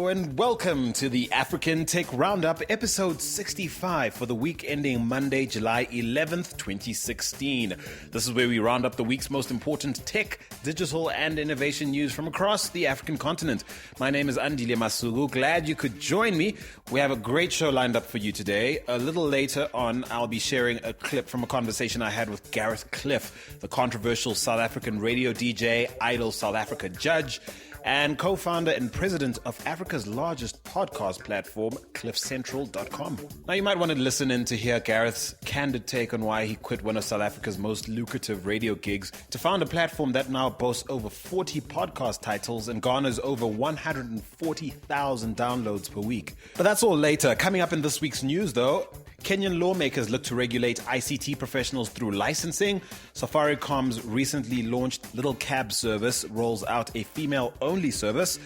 Hello and welcome to the African Tech Roundup, episode 65 for the week ending Monday, July 11th, 2016. This is where we round up the week's most important tech, digital and innovation news from across the African continent. My name is Andile Masugu. Glad you could join me. We have a great show lined up for you today. A little later on, I'll be sharing a clip from a conversation I had with Gareth Cliff, the controversial South African radio DJ, Idol South Africa judge, and co-founder and president of Africa's largest podcast platform, cliffcentral.com. Now, you might want to listen in to hear Gareth's candid take on why he quit one of South Africa's most lucrative radio gigs to found a platform that now boasts over 40 podcast titles and garners over 140,000 downloads per week. But that's all later. Coming up in this week's news, though, Kenyan lawmakers look to regulate ICT professionals through licensing. Safaricom's recently launched Little Cab service rolls out a female-only service.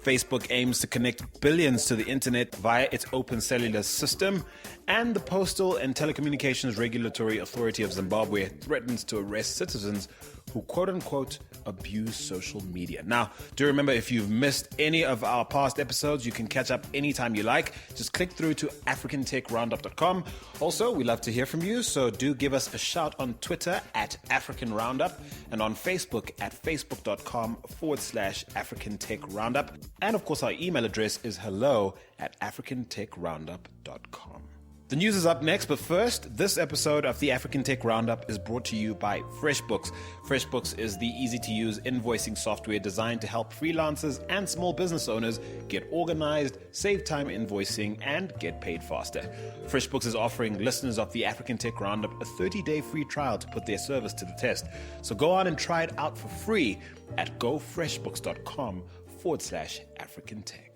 Facebook aims to connect billions to the internet via its OpenCellular system. And the Postal and Telecommunications Regulatory Authority of Zimbabwe threatens to arrest citizens who quote-unquote abuse social media. Now, do remember, if you've missed any of our past episodes, you can catch up anytime you like. Just click through to africantechroundup.com. Also, we love to hear from you, so do give us a shout on Twitter at African Roundup and on Facebook at facebook.com/African Tech Roundup. And of course, our email address is hello@africantechroundup.com. The news is up next, but first, this episode of the African Tech Roundup is brought to you by FreshBooks. FreshBooks is the easy-to-use invoicing software designed to help freelancers and small business owners get organized, save time invoicing, and get paid faster. FreshBooks is offering listeners of the African Tech Roundup a 30-day free trial to put their service to the test. So go on and try it out for free at gofreshbooks.com/African Tech.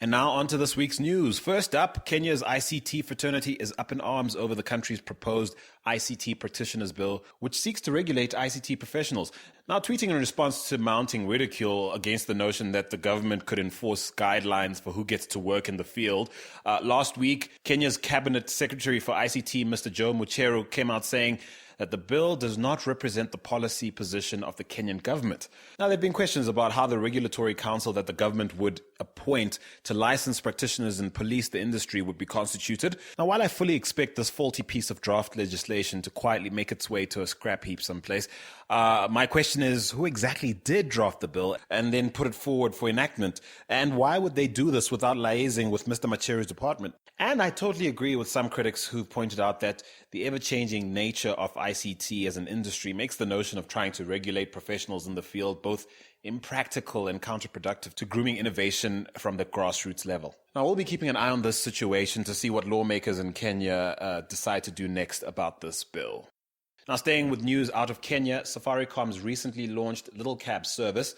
And now on to this week's news. First up, Kenya's ICT fraternity is up in arms over the country's proposed ICT practitioners bill, which seeks to regulate ICT professionals. Now, tweeting in response to mounting ridicule against the notion that the government could enforce guidelines for who gets to work in the field, last week, Kenya's Cabinet Secretary for ICT, Mr. Joe Mucheru, came out saying that the bill does not represent the policy position of the Kenyan government. Now, there have been questions about how the regulatory council that the government would appoint to license practitioners and police the industry would be constituted. Now, while I fully expect this faulty piece of draft legislation to quietly make its way to a scrap heap someplace, my question is, who exactly did draft the bill and then put it forward for enactment? And why would they do this without liaising with Mr. Macheru's department? And I totally agree with some critics who've pointed out that the ever-changing nature of ICT as an industry makes the notion of trying to regulate professionals in the field both impractical and counterproductive to grooming innovation from the grassroots level. Now, we'll be keeping an eye on this situation to see what lawmakers in Kenya decide to do next about this bill. Now, staying with news out of Kenya, Safaricom's recently launched Little Cab service,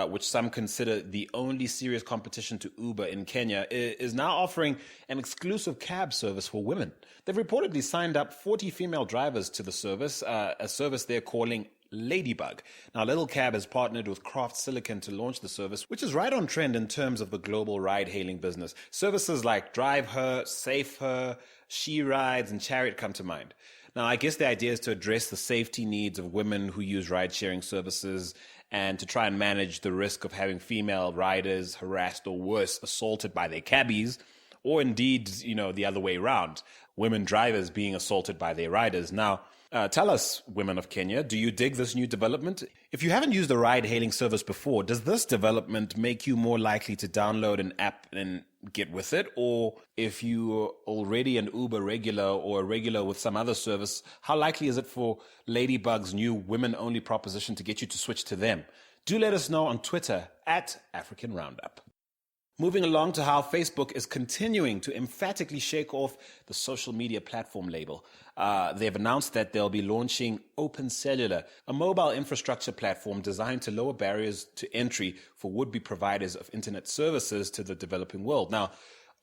which some consider the only serious competition to Uber in Kenya, is now offering an exclusive cab service for women. They've reportedly signed up 40 female drivers to the service, a service they're calling Ladybug. Now, Little Cab has partnered with Craft Silicon to launch the service, which is right on trend in terms of the global ride-hailing business. Services like Drive Her, Safe Her, She Rides, and Chariot come to mind. Now, I guess the idea is to address the safety needs of women who use ride-sharing services and to try and manage the risk of having female riders harassed or worse, assaulted by their cabbies, or indeed, the other way around, women drivers being assaulted by their riders. Now, tell us, women of Kenya, do you dig this new development? If you haven't used a ride-hailing service before, does this development make you more likely to download an app and get with it? Or if you're already an Uber regular or a regular with some other service, how likely is it for Ladybug's new women-only proposition to get you to switch to them? Do let us know on Twitter at African Roundup. Moving along to how Facebook is continuing to emphatically shake off the social media platform label. They've announced that they'll be launching OpenCellular, a mobile infrastructure platform designed to lower barriers to entry for would-be providers of internet services to the developing world. Now,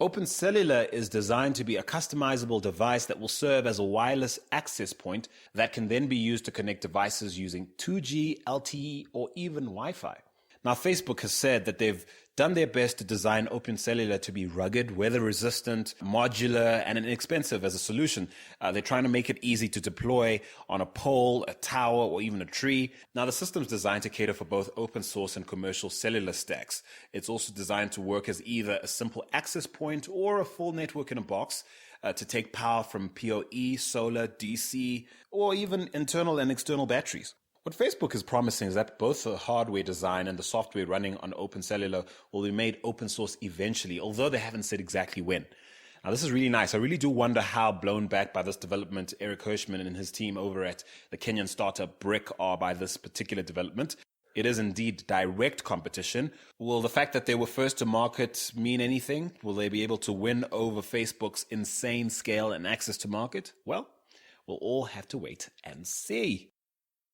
OpenCellular is designed to be a customizable device that will serve as a wireless access point that can then be used to connect devices using 2G, LTE, or even Wi-Fi. Now, Facebook has said that they've done their best to design OpenCellular to be rugged, weather-resistant, modular, and inexpensive as a solution. They're trying to make it easy to deploy on a pole, a tower, or even a tree. Now, the system's designed to cater for both open source and commercial cellular stacks. It's also designed to work as either a simple access point or a full network in a box, to take power from PoE, solar, DC, or even internal and external batteries. What Facebook is promising is that both the hardware design and the software running on OpenCellular will be made open source eventually, although they haven't said exactly when. Now, this is really nice. I really do wonder how blown back by this development Eric Hirschman and his team over at the Kenyan startup BRCK are by this particular development. It is indeed direct competition. Will the fact that they were first to market mean anything? Will they be able to win over Facebook's insane scale and access to market? Well, we'll all have to wait and see.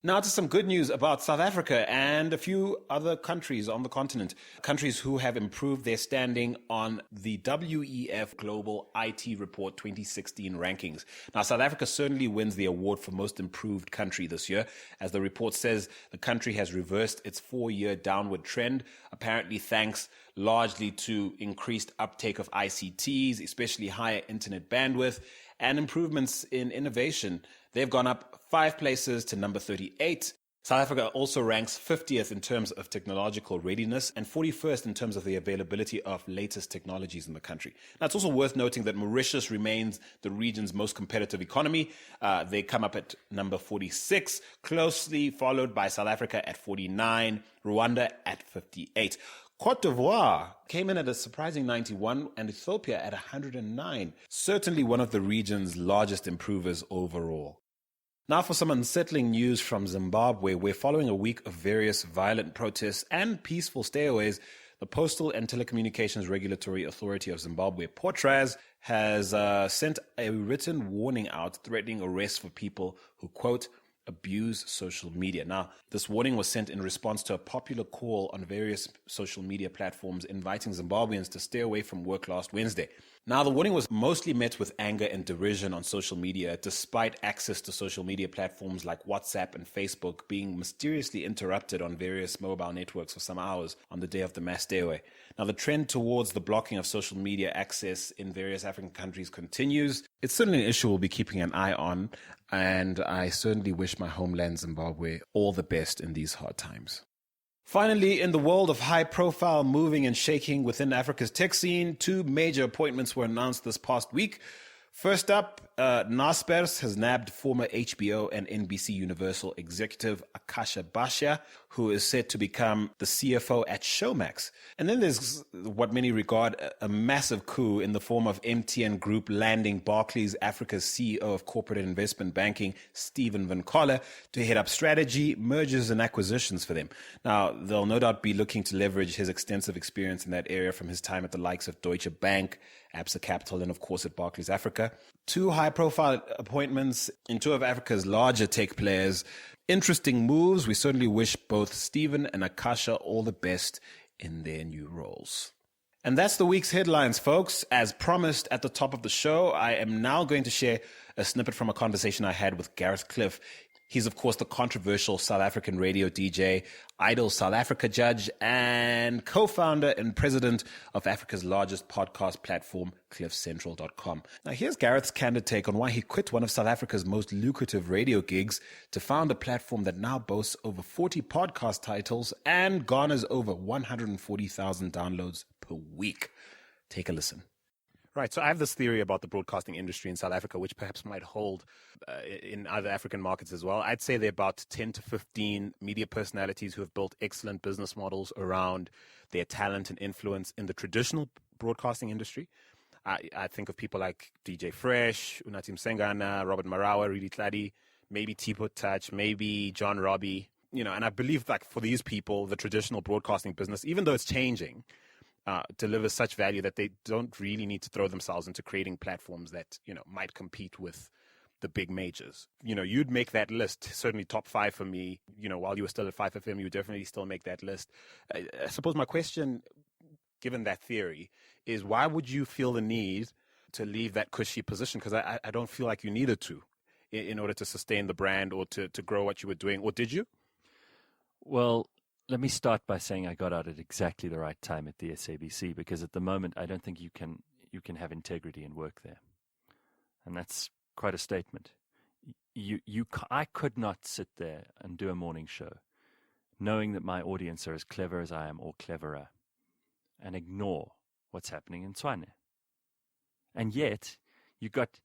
Now to some good news about South Africa and a few other countries on the continent. Countries who have improved their standing on the WEF Global IT Report 2016 rankings. Now, South Africa certainly wins the award for most improved country this year. As the report says, the country has reversed its 4-year downward trend, apparently thanks largely to increased uptake of ICTs, especially higher internet bandwidth, and improvements in innovation. They've gone up 5 places to number 38. South Africa also ranks 50th in terms of technological readiness and 41st in terms of the availability of latest technologies in the country. Now, it's also worth noting that Mauritius remains the region's most competitive economy. They come up at number 46, closely followed by South Africa at 49, Rwanda at 58. Cote d'Ivoire came in at a surprising 91 and Ethiopia at 109. Certainly one of the region's largest improvers overall. Now for some unsettling news from Zimbabwe, where following a week of various violent protests and peaceful stayaways, the Postal and Telecommunications Regulatory Authority of Zimbabwe, POTRAZ, has sent a written warning out threatening arrest for people who, quote, abuse social media. Now, this warning was sent in response to a popular call on various social media platforms inviting Zimbabweans to stay away from work last Wednesday. Now, the warning was mostly met with anger and derision on social media, despite access to social media platforms like WhatsApp and Facebook being mysteriously interrupted on various mobile networks for some hours on the day of the mass stayaway. Now, the trend towards the blocking of social media access in various African countries continues. It's certainly an issue we'll be keeping an eye on, and I certainly wish my homeland Zimbabwe all the best in these hard times. Finally, in the world of high-profile moving and shaking within Africa's tech scene, 2 major appointments were announced this past week. First up, Naspers has nabbed former HBO and NBC Universal executive Akasha Bhatia, who is set to become the CFO at Showmax. And then there's what many regard a massive coup in the form of MTN Group landing Barclays Africa's CEO of Corporate and Investment Banking, Stephen Van Coller, to head up strategy, mergers and acquisitions for them. Now, they'll no doubt be looking to leverage his extensive experience in that area from his time at the likes of Deutsche Bank, Absa Capital, and of course at Barclays Africa. 2 high-profile appointments in 2 of Africa's larger tech players. Interesting moves. We certainly wish both Stephen and Akasha all the best in their new roles. And that's the week's headlines, folks. As promised at the top of the show, I am now going to share a snippet from a conversation I had with Gareth Cliff. He's, of course, the controversial South African radio DJ, Idol South Africa judge, and co-founder and president of Africa's largest podcast platform, cliffcentral.com. Now, here's Gareth's candid take on why he quit one of South Africa's most lucrative radio gigs to found a platform that now boasts over 40 podcast titles and garners over 140,000 downloads per week. Take a listen. Right. So I have this theory about the broadcasting industry in South Africa, which perhaps might hold in other African markets as well. I'd say there are about 10 to 15 media personalities who have built excellent business models around their talent and influence in the traditional broadcasting industry. I think of people like DJ Fresh, Unathi Msengana, Robert Marawa, Really Tladi, maybe Tipo Touch, maybe John Robbie. And I believe like for these people, the traditional broadcasting business, even though it's changing, delivers such value that they don't really need to throw themselves into creating platforms that, might compete with the big majors. You'd make that list, certainly top 5 for me. While you were still at 5FM, you would definitely still make that list. I suppose my question, given that theory, is why would you feel the need to leave that cushy position? Because I don't feel like you needed to in order to sustain the brand or to grow what you were doing. Or did you? Well, let me start by saying I got out at exactly the right time at the SABC, because at the moment I don't think you can have integrity and work there, and that's quite a statement. I could not sit there and do a morning show knowing that my audience are as clever as I am or cleverer, and ignore what's happening in Tshwane. And yet, you got,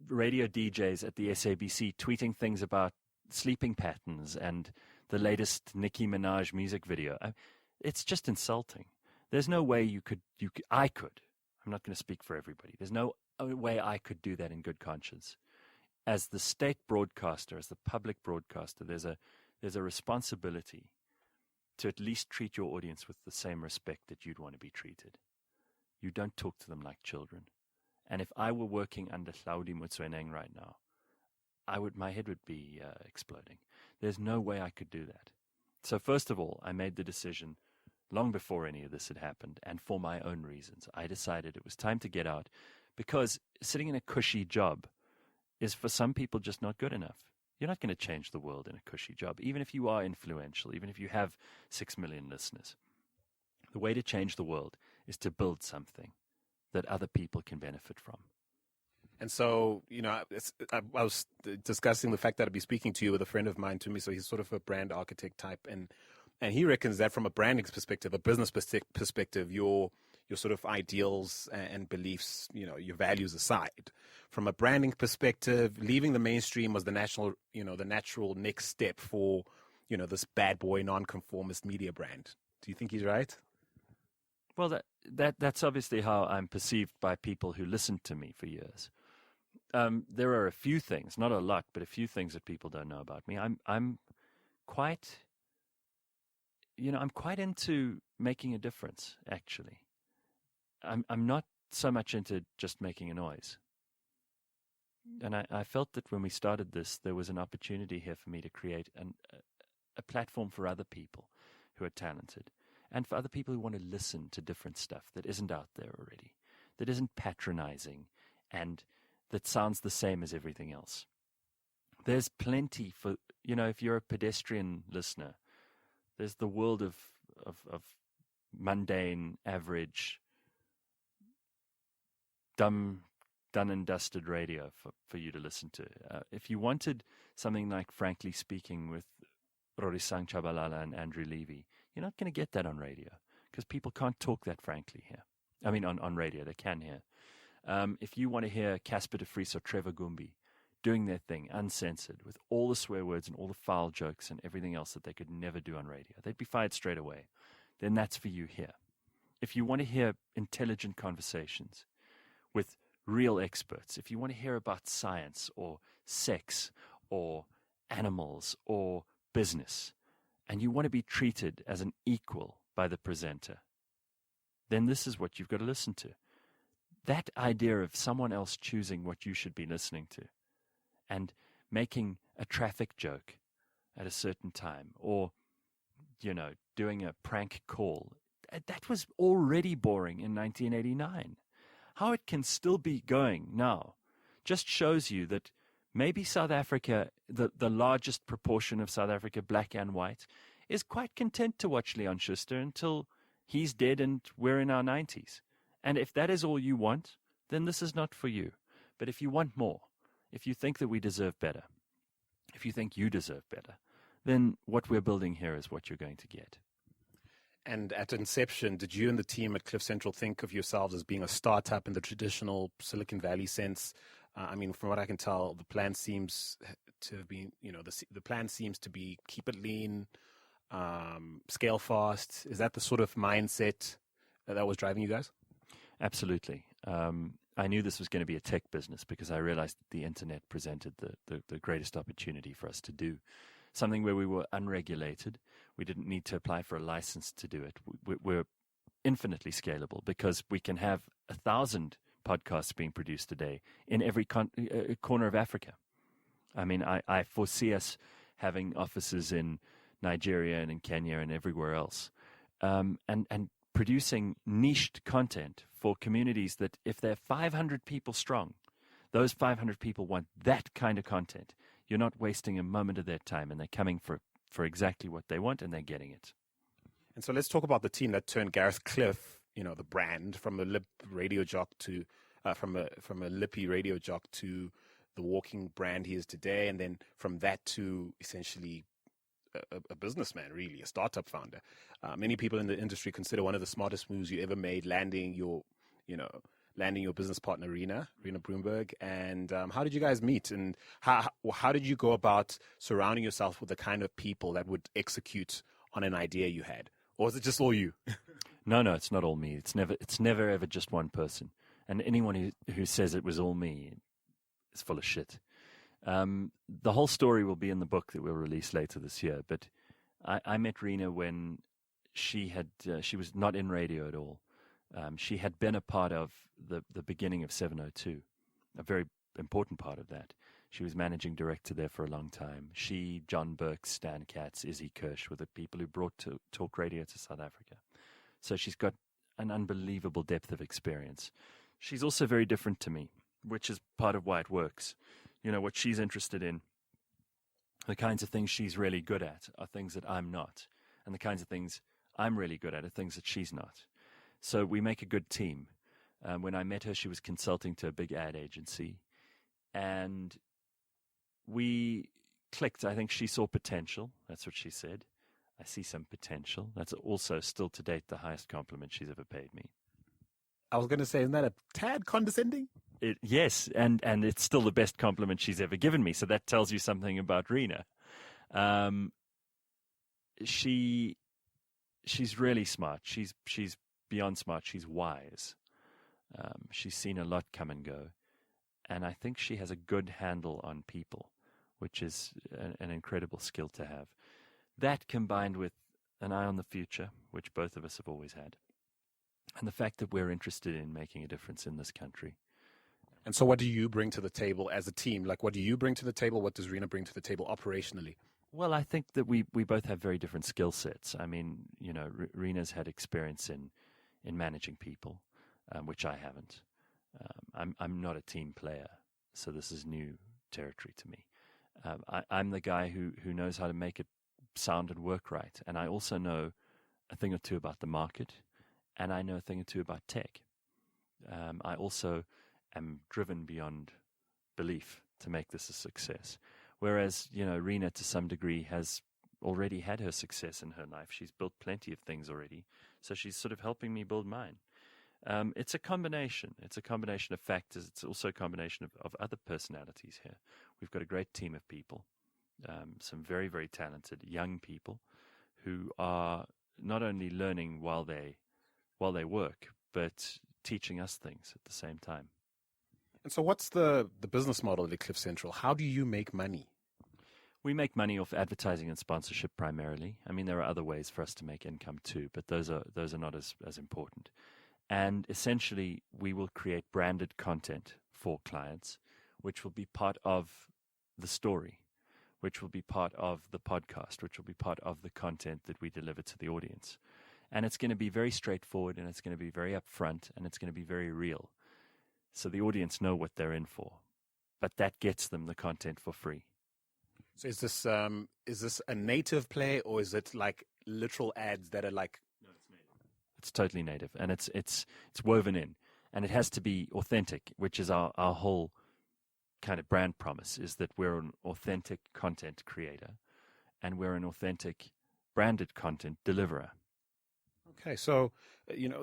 radio DJs at the SABC tweeting things about sleeping patterns and the latest Nicki Minaj music video. It's just insulting. There's no way I could. I'm not going to speak for everybody. There's no way I could do that in good conscience. As the state broadcaster, as the public broadcaster, there's a responsibility to at least treat your audience with the same respect that you'd want to be treated. You don't talk to them like children. And if I were working under Hlaudi Motsoeneng right now, my head would be exploding. There's no way I could do that. So first of all, I made the decision long before any of this had happened, and for my own reasons. I decided it was time to get out, because sitting in a cushy job is for some people just not good enough. You're not going to change the world in a cushy job, even if you are influential, even if you have 6 million listeners. The way to change the world is to build something that other people can benefit from. And so, I was discussing the fact that I'd be speaking to you with a friend of mine, to me. So he's sort of a brand architect type. And he reckons that from a branding perspective, a business perspective, your sort of ideals and beliefs, your values aside, from a branding perspective, leaving the mainstream was the natural next step for, this bad boy nonconformist media brand. Do you think he's right? Well, that's obviously how I'm perceived by people who listened to me for years. There are a few things, not a lot, but a few things that people don't know about me. I'm quite into making a difference, actually. I'm not so much into just making a noise. And I felt that when we started this, there was an opportunity here for me to create a platform for other people who are talented, and for other people who want to listen to different stuff that isn't out there already, that isn't patronizing, and that sounds the same as everything else. There's plenty for, if you're a pedestrian listener, there's the world of mundane, average, done and dusted radio for you to listen to. If you wanted something like Frankly Speaking with Rorisang Chabalala and Andrew Levy, you're not going to get that on radio, because people can't talk that frankly here. I mean, on radio, they can here. If you want to hear Casper de Vries or Trevor Gumbi doing their thing, uncensored, with all the swear words and all the foul jokes and everything else that they could never do on radio, they'd be fired straight away. Then that's for you here. If you want to hear intelligent conversations with real experts, if you want to hear about science or sex or animals or business, and you want to be treated as an equal by the presenter, then this is what you've got to listen to. That idea of someone else choosing what you should be listening to and making a traffic joke at a certain time, or, doing a prank call, that was already boring in 1989. How it can still be going now just shows you that maybe South Africa, the largest proportion of South Africa, black and white, is quite content to watch Leon Schuster until he's dead and we're in our 90s. And if that is all you want, then this is not for you. But if you want more, if you think that we deserve better, if you think you deserve better, then what we're building here is what you're going to get. And at inception, did you and the team at Cliff Central think of yourselves as being a startup in the traditional Silicon Valley sense? From what I can tell, the plan seems to have been, the plan seems to be keep it lean, scale fast. Is that the sort of mindset that was driving you guys? Absolutely. I knew this was going to be a tech business because I realized that the internet presented the greatest opportunity for us to do something where we were unregulated. We didn't need to apply for a license to do it. We're infinitely scalable because we can have 1,000 podcasts being produced a day in every corner of Africa. I foresee us having offices in Nigeria and in Kenya and everywhere else, and producing niched content for communities that, if they're 500 people strong, those 500 people want that kind of content. You're not wasting a moment of their time, and they're coming for for exactly what they want, and they're getting it. And so let's talk about the team that turned Gareth Cliff, the brand, from a lip radio jock to from a lippy radio jock to the walking brand he is today, and then from that to essentially a businessman, really, a startup founder. Many people in the industry consider one of the smartest moves you ever made landing your business partner, Rena Broomberg. And how did you guys meet? And how did you go about surrounding yourself with the kind of people that would execute on an idea you had? Or was it just all you? No, it's not all me. It's never ever just one person. And anyone who says it was all me is full of shit. The whole story will be in the book that we'll release later this year. But I met Rena when she was not in radio at all. She had been a part of the beginning of 702, a very important part of that. She was managing director there for a long time. She, John Burke, Stan Katz, Izzy Kirsch were the people who brought talk radio to South Africa. So she's got an unbelievable depth of experience. She's also very different to me, which is part of why it works. What she's interested in, the kinds of things she's really good at are things that I'm not. And the kinds of things I'm really good at are things that she's not. So we make a good team. When I met her, she was consulting to a big ad agency. And we clicked. I think she saw potential. That's what she said. I see some potential. That's also still to date the highest compliment she's ever paid me. I was going to say, isn't that a tad condescending? Yes, and it's still the best compliment she's ever given me. So that tells you something about Rena. She's really smart. She's beyond smart. She's wise. She's seen a lot come and go. And I think she has a good handle on people, which is an incredible skill to have. That combined with an eye on the future, which both of us have always had, and the fact that we're interested in making a difference in this country. And so what do you bring to the table as a team? Like, what do you bring to the table? What does Rena bring to the table operationally? Well, I think that we both have very different skill sets. I mean, Rena's had experience in managing people, which I haven't. I'm not a team player, so this is new territory to me. I'm the guy who knows how to make it sound and work right, and I also know a thing or two about the market, and I know a thing or two about tech. I also am driven beyond belief to make this a success. Whereas, Rena to some degree has already had her success in her life. She's built plenty of things already, so she's sort of helping me build mine. It's a combination. It's a combination of factors. It's also a combination of other personalities here. We've got a great team of people, some very, very talented young people who are not only learning while they work, but teaching us things at the same time. And so what's the business model at Cliff Central? How do you make money? We make money off advertising and sponsorship primarily. I mean, there are other ways for us to make income too, but those are not as important. And essentially, we will create branded content for clients, which will be part of the story, which will be part of the podcast, which will be part of the content that we deliver to the audience. And it's going to be very straightforward, and it's going to be very upfront, and it's going to be very real. So the audience know what they're in for. But that gets them the content for free. So is this a native play, or is it like literal ads that are like... No, it's native. It's totally native, and it's woven in. And it has to be authentic, which is our whole kind of brand promise, is that we're an authentic content creator, and we're an authentic branded content deliverer. Okay, so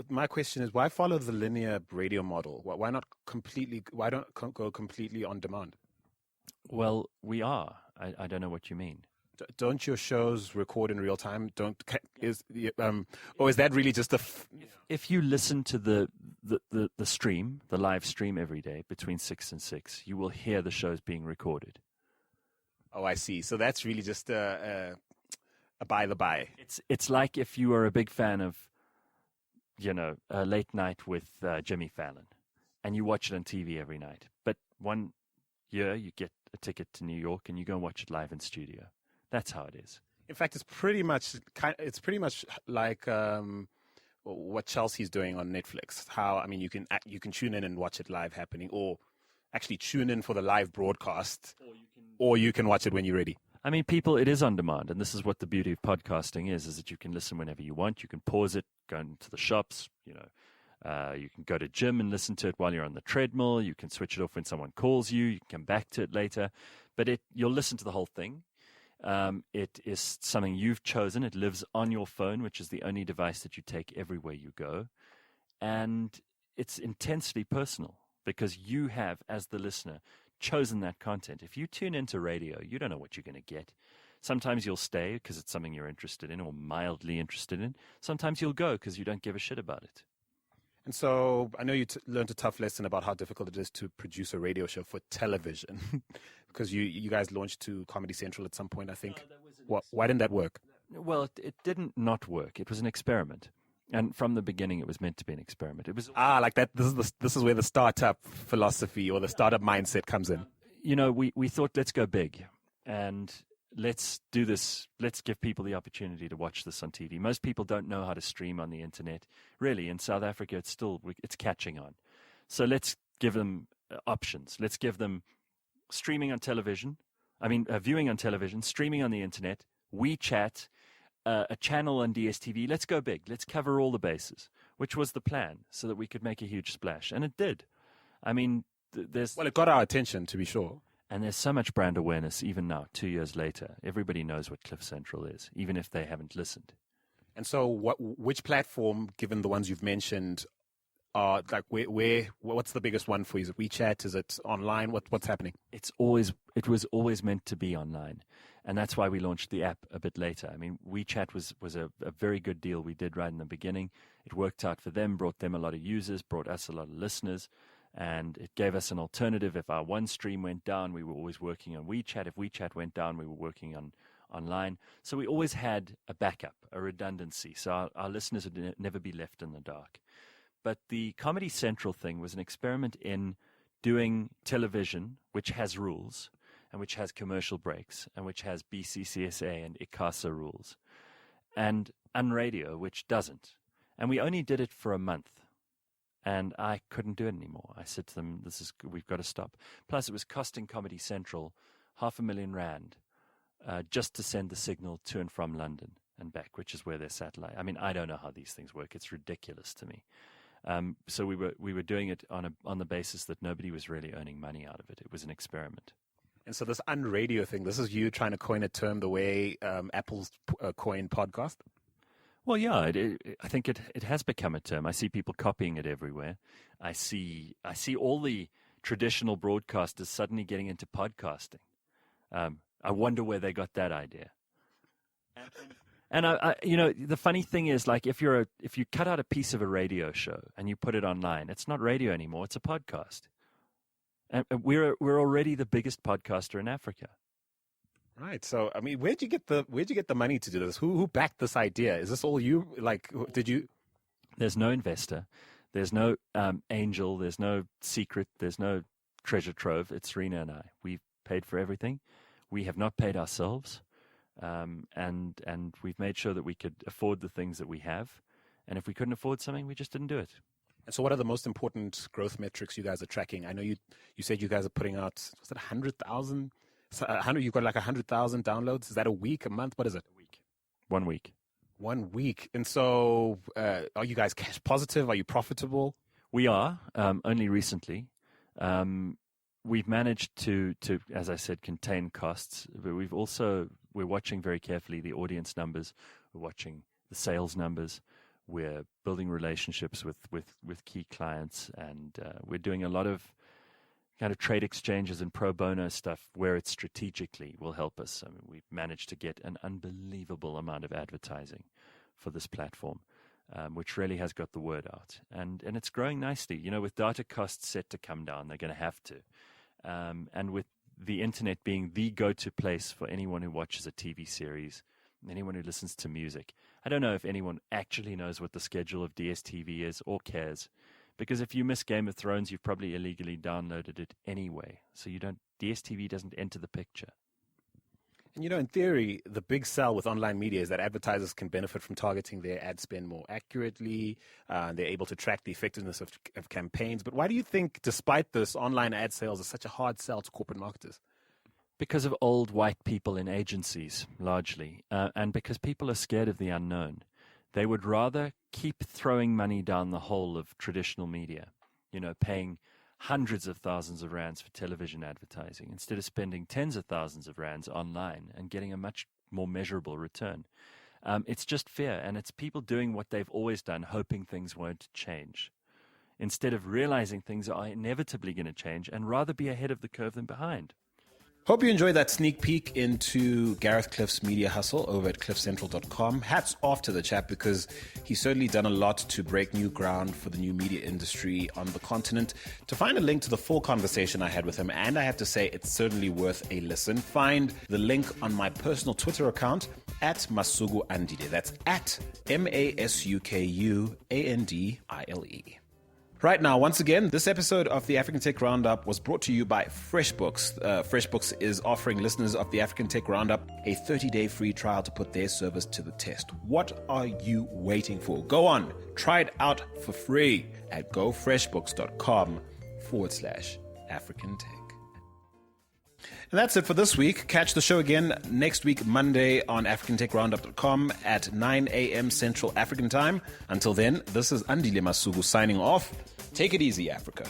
my question is, why follow the linear radio model? Why not completely? Why don't go completely on demand? Well, we are. I don't know what you mean. Don't your shows record in real time? Or is that really just If you listen to the stream, the live stream every day between 6 and 6, you will hear the shows being recorded. Oh, I see. So that's really just a by the by. It's like if you are a big fan of, Late Night with Jimmy Fallon, and you watch it on TV every night. But one year you get a ticket to New York and you go and watch it live in studio. That's how it is. In fact, it's pretty much like what Chelsea's doing on Netflix. You can tune in and watch it live happening, or actually tune in for the live broadcast, or you can watch it when you're ready. I mean, people, it is on demand, and this is what the beauty of podcasting is that you can listen whenever you want. You can pause it, go into the shops, you can go to gym and listen to it while you're on the treadmill. You can switch it off when someone calls you. You can come back to it later, but you'll listen to the whole thing. It is something you've chosen. It lives on your phone, which is the only device that you take everywhere you go, and it's intensely personal because you have, as the listener, chosen that content. If you tune into radio, you don't know what you're going to get. Sometimes you'll stay because it's something you're interested in or mildly interested in. Sometimes you'll go because you don't give a shit about it. And so I know you learned a tough lesson about how difficult it is to produce a radio show for television because you guys launched to Comedy Central at some point, I think. Why didn't that work? Well, it didn't not work. It was an experiment. And from the beginning, it was meant to be an experiment. It was like that. This is where the startup philosophy or the startup mindset comes in. We thought, let's go big and let's do this. Let's give people the opportunity to watch this on TV. Most people don't know how to stream on the internet. Really, in South Africa, it's catching on. So let's give them options. Let's give them streaming on television. Viewing on television, streaming on the internet, WeChat. A channel on DSTV. Let's go big. Let's cover all the bases, which was the plan, so that we could make a huge splash. And it did. It got our attention, to be sure. And there's so much brand awareness, even now, 2 years later. Everybody knows what Cliff Central is, even if they haven't listened. And so which platform, given the ones you've mentioned, are what's the biggest one for you? Is it WeChat? Is it online? What's happening? It was always meant to be online. And that's why we launched the app a bit later. WeChat was a very good deal we did right in the beginning. It worked out for them, brought them a lot of users, brought us a lot of listeners, and it gave us an alternative. If our one stream went down, we were always working on WeChat. If WeChat went down, we were working on online. So we always had a backup, a redundancy, so our listeners would never be left in the dark. But the Comedy Central thing was an experiment in doing television, which has rules, and which has commercial breaks, and which has BCCSA and ICASA rules, and Unradio, which doesn't. And we only did it for a month, and I couldn't do it anymore. I said to them, we've got to stop. Plus, it was costing Comedy Central R500,000 just to send the signal to and from London and back, which is where their satellite. I don't know how these things work. It's ridiculous to me. So we were doing it on the basis that nobody was really earning money out of it. It was an experiment. And so this Unradio thing, this is you trying to coin a term the way Apple's coined podcast? Well, yeah, I think it has become a term. I see people copying it everywhere. I see all the traditional broadcasters suddenly getting into podcasting. I wonder where they got that idea. And the funny thing is, like, if you cut out a piece of a radio show and you put it online, it's not radio anymore; it's a podcast. And we're already the biggest podcaster in Africa. Right. So, where'd you get the money to do this? Who backed this idea? Is this all you? Like, did you? There's no investor. There's no angel. There's no secret. There's no treasure trove. It's Rena and I. We've paid for everything. We have not paid ourselves. And we've made sure that we could afford the things that we have. And if we couldn't afford something, we just didn't do it. And so what are the most important growth metrics you guys are tracking? I know you said you guys are putting out, was it 100,000? You've got like 100,000 downloads. Is that a week, a month? What is it? A week. 1 week. 1 week. And so are you guys cash positive? Are you profitable? We are, only recently. We've managed to, as I said, contain costs. But we're watching very carefully the audience numbers. We're watching the sales numbers. We're building relationships with key clients, and we're doing a lot of kind of trade exchanges and pro bono stuff where it strategically will help us. We've managed to get an unbelievable amount of advertising for this platform, which really has got the word out. And it's growing nicely. With data costs set to come down, they're going to have to. And with the internet being the go-to place for anyone who watches a TV series, anyone who listens to music. I don't know if anyone actually knows what the schedule of DSTV is or cares. Because if you miss Game of Thrones, you've probably illegally downloaded it anyway. So DSTV doesn't enter the picture. And in theory, the big sell with online media is that advertisers can benefit from targeting their ad spend more accurately. They're able to track the effectiveness of campaigns. But why do you think, despite this, online ad sales is such a hard sell to corporate marketers? Because of old white people in agencies, largely, and because people are scared of the unknown. They would rather keep throwing money down the hole of traditional media, paying hundreds of thousands of rands for television advertising instead of spending tens of thousands of rands online and getting a much more measurable return. It's just fear, and it's people doing what they've always done, hoping things won't change, instead of realizing things are inevitably going to change and rather be ahead of the curve than behind. Hope you enjoyed that sneak peek into Gareth Cliff's media hustle over at cliffcentral.com. Hats off to the chap, because he's certainly done a lot to break new ground for the new media industry on the continent. To find a link to the full conversation I had with him, and I have to say it's certainly worth a listen, find the link on my personal Twitter account at Masuku Andile. That's at MASUKUANDILE. Right now, once again, this episode of the African Tech Roundup was brought to you by FreshBooks. FreshBooks is offering listeners of the African Tech Roundup a 30-day free trial to put their service to the test. What are you waiting for? Go on, try it out for free at gofreshbooks.com/African Tech. And that's it for this week. Catch the show again next week, Monday, on AfricanTechRoundup.com at 9 a.m. Central African Time. Until then, this is Andile Masuku signing off. Take it easy, Africa.